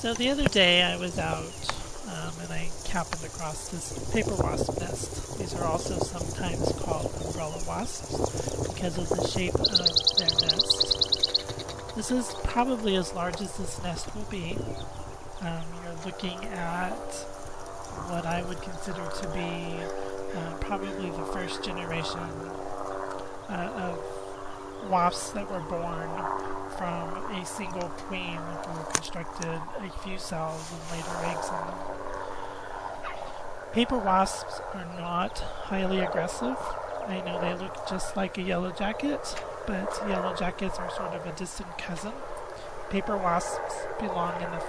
So the other day I was out and I happened across this paper wasp nest. These are also sometimes called umbrella wasps because of the shape of their nest. This is probably as large as this nest will be. You're looking at what I would consider to be probably the first generation of wasps that were born from a single queen who constructed a few cells and laid her eggs in them. Paper wasps are not highly aggressive. I know they look just like a yellow jacket, but yellow jackets are sort of a distant cousin. Paper wasps belong in the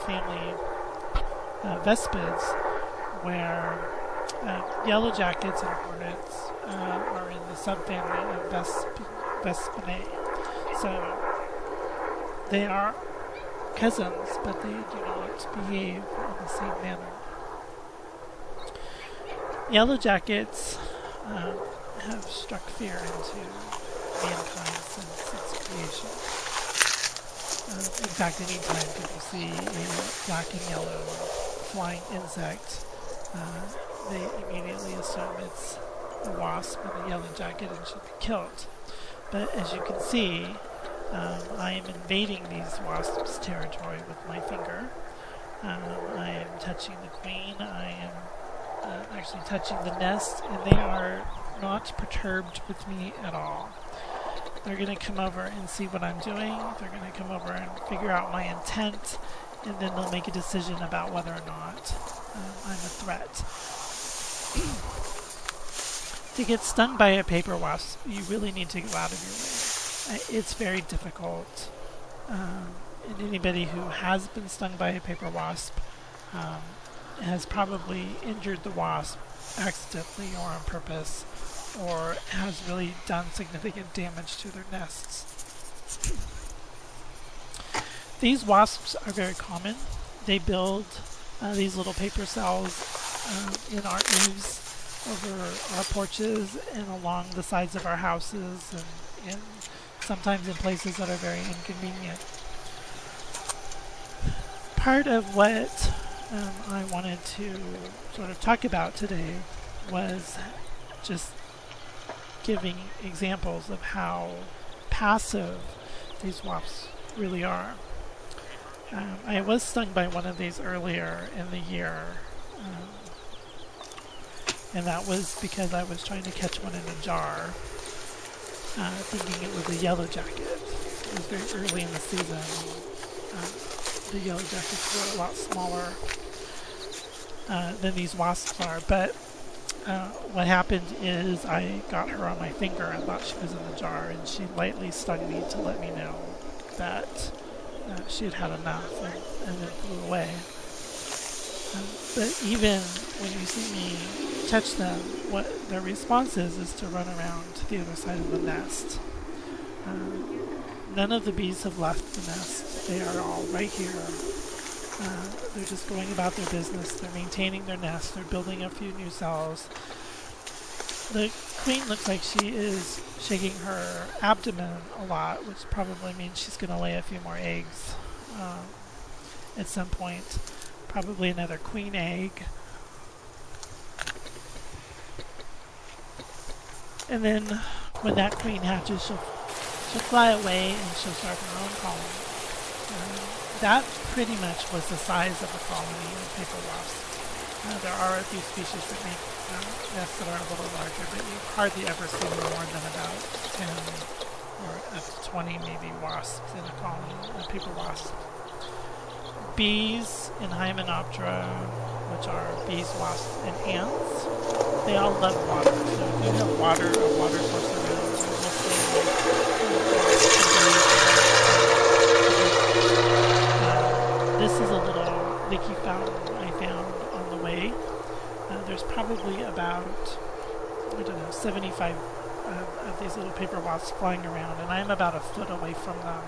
family Vespids, where yellow jackets and hornets are in the subfamily of Vespinae. So they are cousins, but they do not behave in the same manner. Yellow jackets have struck fear into mankind since its creation. In fact, anytime people see a black and yellow flying insect, they immediately assume it's a wasp in a yellow jacket and should be killed. But as you can see, I am invading these wasps' territory with my finger. I am touching the queen. I am actually touching the nest, and they are not perturbed with me at all. They're going to come over and see what I'm doing. They're going to come over and figure out my intent, and then they'll make a decision about whether or not I'm a threat. To get stung by a paper wasp, you really need to go out of your way. It's very difficult. And anybody who has been stung by a paper wasp has probably injured the wasp accidentally or on purpose, or has really done significant damage to their nests. These wasps are very common. They build these little paper cells in our eaves, over our porches, and along the sides of our houses, and sometimes in places that are very inconvenient. Part of what I wanted to sort of talk about today was just giving examples of how passive these wasps really are. I was stung by one of these earlier in the year, and that was because I was trying to catch one in a jar, thinking it was a yellow jacket. It was very early in the season. The yellow jackets were a lot smaller than these wasps are, but what happened is I got her on my finger and thought she was in the jar, and she lightly stung me to let me know that she had had enough, and then flew away. But even when you see me touch them, what their response is to run around to the other side of the nest. None of the bees have left the nest. They are all right here. They're just going about their business. They're maintaining their nest. They're building a few new cells. The queen looks like she is shaking her abdomen a lot, which probably means she's going to lay a few more eggs at some point. Probably another queen egg. And then when that queen hatches, she'll fly away and she'll start her own colony. That pretty much was the size of a colony of paper wasps. There are a few species that make nests that are a little larger, but you hardly ever see more than about 10 or up to 20 maybe wasps in a colony, a paper wasp. Bees in Hymenoptera, which are bees, wasps, and ants, they all love water. So if you have water or water source around, you will see this is a little leaky fountain I found on the way. There's probably about, 75 of these little paper wasps flying around, and I'm about a foot away from them,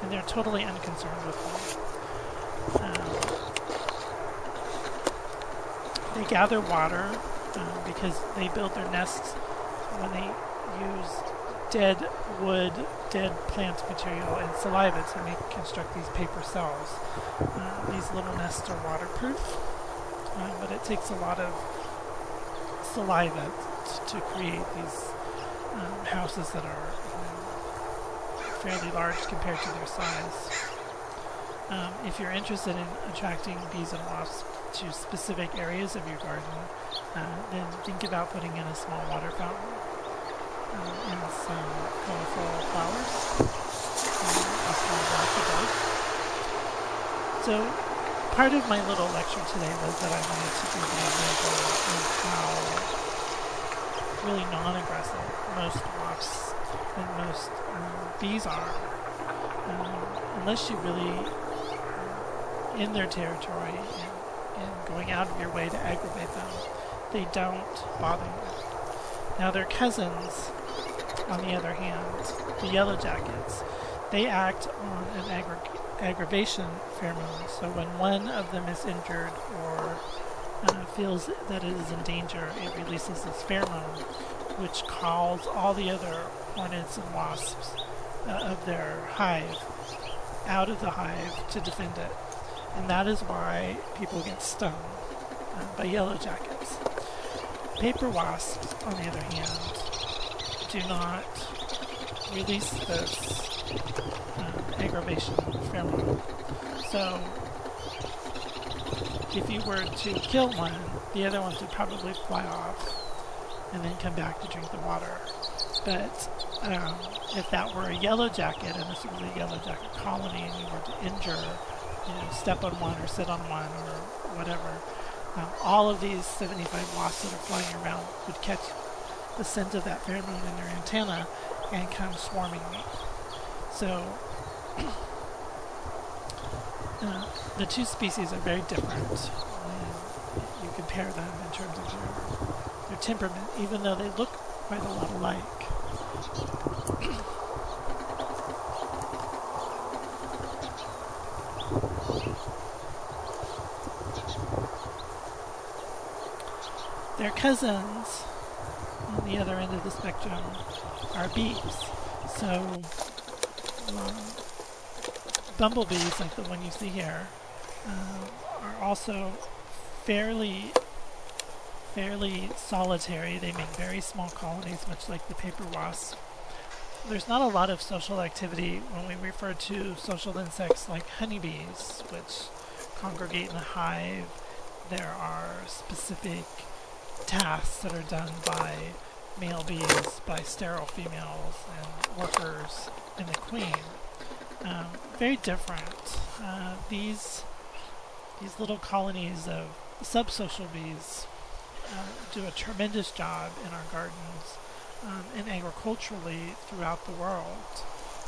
and they're totally unconcerned with me. They gather water because they build their nests when they use dead wood, dead plant material, and saliva to construct these paper cells. These little nests are waterproof, but it takes a lot of saliva to create these houses that are fairly large compared to their size. If you're interested in attracting bees and wasps to specific areas of your garden, then think about putting in a small water fountain and some colorful flowers, a small box of bulbs. So part of my little lecture today was that I wanted to give an example of how really non-aggressive most wasps and most bees are. Unless you really in their territory and going out of your way to aggravate them, they don't bother you. Now their cousins, on the other hand, the yellow jackets, they act on an aggravation pheromone. So when one of them is injured or feels that it is in danger, it releases this pheromone, which calls all the other hornets and wasps of their hive out of the hive to defend it. And that is why people get stung by yellow jackets. Paper wasps, on the other hand, do not release this aggravation pheromone. So if you were to kill one, the other ones would probably fly off and then come back to drink the water. But if that were a yellow jacket, and this was a yellow jacket colony, and you were to injure, step on one or sit on one or whatever, all of these 75 wasps that are flying around would catch the scent of that pheromone in their antenna and come swarming me. So the two species are very different when you compare them in terms of their temperament, even though they look quite a lot alike. Their cousins, on the other end of the spectrum, are bees. So bumblebees, like the one you see here, are also fairly solitary. They make very small colonies, much like the paper wasp. There's not a lot of social activity when we refer to social insects like honeybees, which congregate in a hive. There are specific tasks that are done by male bees, by sterile females and workers and the queen. Very different. These little colonies of subsocial bees do a tremendous job in our gardens and agriculturally throughout the world,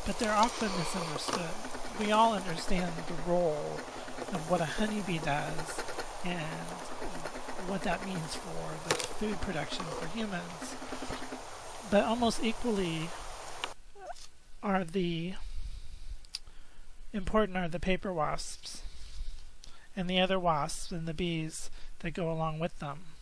but they're often misunderstood. We all understand the role of what a honeybee does and what that means for the food production for humans, but almost equally important are the paper wasps and the other wasps and the bees that go along with them.